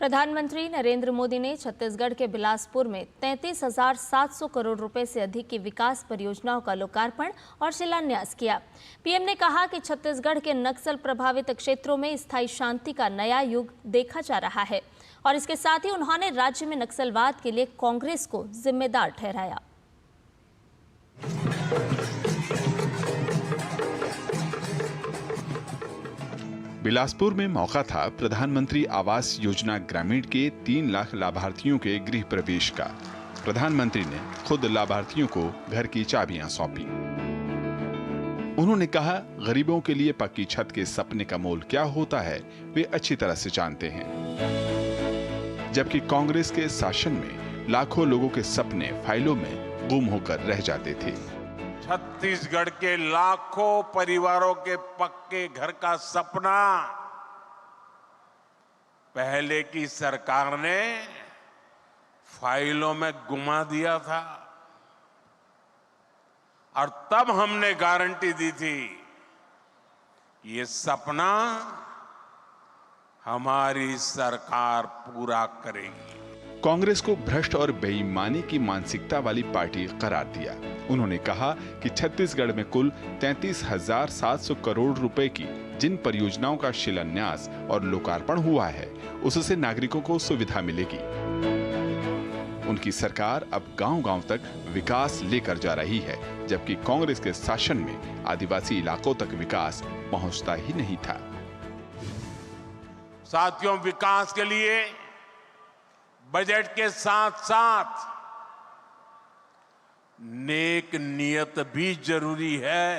प्रधानमंत्री नरेंद्र मोदी ने छत्तीसगढ़ के बिलासपुर में 33,700 करोड़ रुपए से अधिक की विकास परियोजनाओं का लोकार्पण और शिलान्यास किया। पीएम ने कहा कि छत्तीसगढ़ के नक्सल प्रभावित क्षेत्रों में स्थायी शांति का नया युग देखा जा रहा है और इसके साथ ही उन्होंने राज्य में नक्सलवाद के लिए कांग्रेस को जिम्मेदार ठहराया। बिलासपुर में मौका था प्रधानमंत्री आवास योजना ग्रामीण के 3 लाख लाभार्थियों के गृह प्रवेश का। प्रधानमंत्री ने खुद लाभार्थियों को घर की चाबियां सौंपी। उन्होंने कहा, गरीबों के लिए पक्की छत के सपने का मोल क्या होता है वे अच्छी तरह से जानते हैं। जबकि कांग्रेस के शासन में लाखों लोगों के सपने फाइलों में गुम होकर रह जाते थे। छत्तीसगढ़ के लाखों परिवारों के पक्के घर का सपना पहले की सरकार ने फाइलों में गुमा दिया था और तब हमने गारंटी दी थी कि ये सपना हमारी सरकार पूरा करेगी। कांग्रेस को भ्रष्ट और बेईमानी की मानसिकता वाली पार्टी करार दिया। उन्होंने कहा कि छत्तीसगढ़ में कुल 33,700 करोड़ रुपए की जिन परियोजनाओं का शिलान्यास और लोकार्पण हुआ है, उससे नागरिकों को सुविधा मिलेगी। उनकी सरकार अब गांव-गांव तक विकास लेकर जा रही है, जबकि कांग्रेस के शासन में आदिवासी इलाकों तक विकास पहुंचता ही नहीं था। साथियों, विकास के लिए बजट के साथ साथ नेक नियत भी जरूरी है।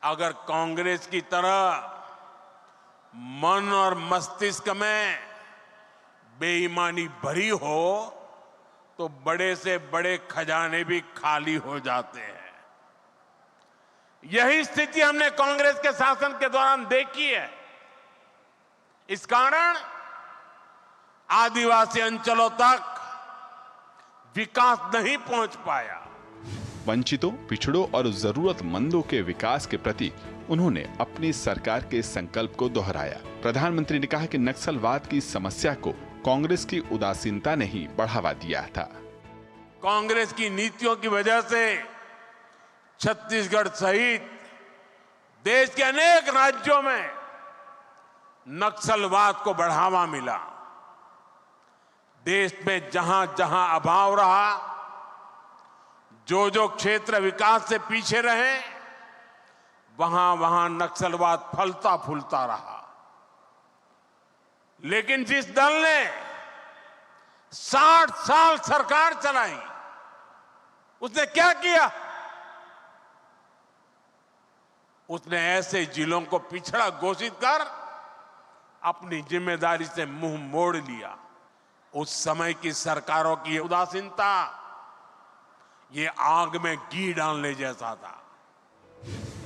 अगर कांग्रेस की तरह मन और मस्तिष्क में बेईमानी भरी हो तो बड़े से बड़े खजाने भी खाली हो जाते हैं। यही स्थिति हमने कांग्रेस के शासन के दौरान देखी है। इस कारण आदिवासी अंचलों तक विकास नहीं पहुंच पाया। वंचितों, पिछड़ों और जरूरतमंदों के विकास के प्रति उन्होंने अपनी सरकार के संकल्प को दोहराया। प्रधानमंत्री ने कहा कि नक्सलवाद की समस्या को कांग्रेस की उदासीनता ने ही बढ़ावा दिया था। कांग्रेस की नीतियों की वजह से छत्तीसगढ़ सहित देश के अनेक राज्यों में नक्सलवाद को बढ़ावा मिला। देश में जहां जहां अभाव रहा, जो क्षेत्र विकास से पीछे रहे, वहां वहां नक्सलवाद फलता फूलता रहा। लेकिन जिस दल ने 60 साल सरकार चलाई, उसने क्या किया? उसने ऐसे जिलों को पिछड़ा घोषित कर अपनी जिम्मेदारी से मुंह मोड़ लिया। उस समय की सरकारों की उदासीनता ये आग में घी डालने जैसा था।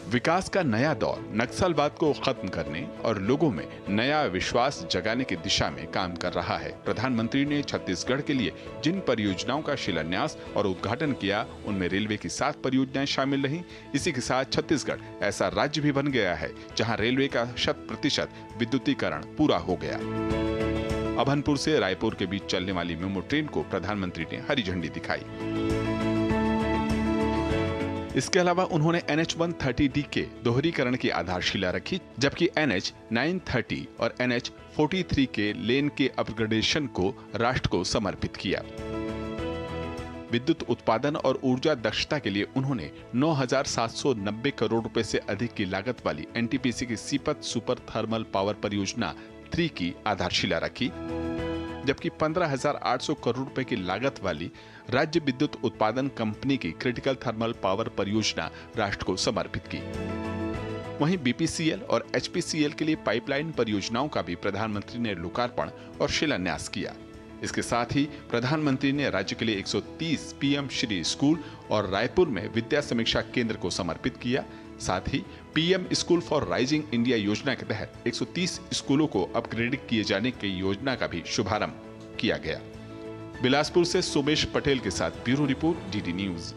विकास का नया दौर नक्सलवाद को खत्म करने और लोगों में नया विश्वास जगाने की दिशा में काम कर रहा है। प्रधानमंत्री ने छत्तीसगढ़ के लिए जिन परियोजनाओं का शिलान्यास और उद्घाटन किया, उनमें रेलवे की 7 परियोजनाएं शामिल रहीं। इसी के साथ छत्तीसगढ़ ऐसा राज्य भी बन गया है जहां रेलवे का 100% विद्युतीकरण पूरा हो गया। अभनपुर से रायपुर के बीच चलने वाली मेमू ट्रेन को प्रधानमंत्री ने हरी झंडी दिखाई। इसके अलावा उन्होंने NH 130D के दोहरीकरण की आधारशिला रखी, जबकि NH 930 और NH 43 के लेन के अपग्रेडेशन को राष्ट्र को समर्पित किया। विद्युत उत्पादन और ऊर्जा दक्षता के लिए उन्होंने 9,790 करोड़ रुपए से अधिक की लागत वाली NTPC की सीपत सुपर थर्मल पावर परियोजना 3 की आधारशिला रखी, जबकि 15,800 करोड़ रुपए की लागत वाली राज्य विद्युत उत्पादन कंपनी की क्रिटिकल थर्मल पावर परियोजना राष्ट्र को समर्पित की। वहीं BPCL और HPCL के लिए पाइपलाइन परियोजनाओं का भी प्रधानमंत्री ने लोकार्पण और शिलान्यास किया। इसके साथ ही प्रधानमंत्री ने राज्य के लिए 130 PM श्री स्कूल और रायपुर में विद्या समीक्षा केंद्र को समर्पित किया। साथ ही PM school for rising India योजना के तहत 130 स्कूलों को अपग्रेड किए जाने की योजना का भी शुभारंभ किया गया। बिलासपुर से सोमेश पटेल के साथ ब्यूरो रिपोर्ट, DD न्यूज।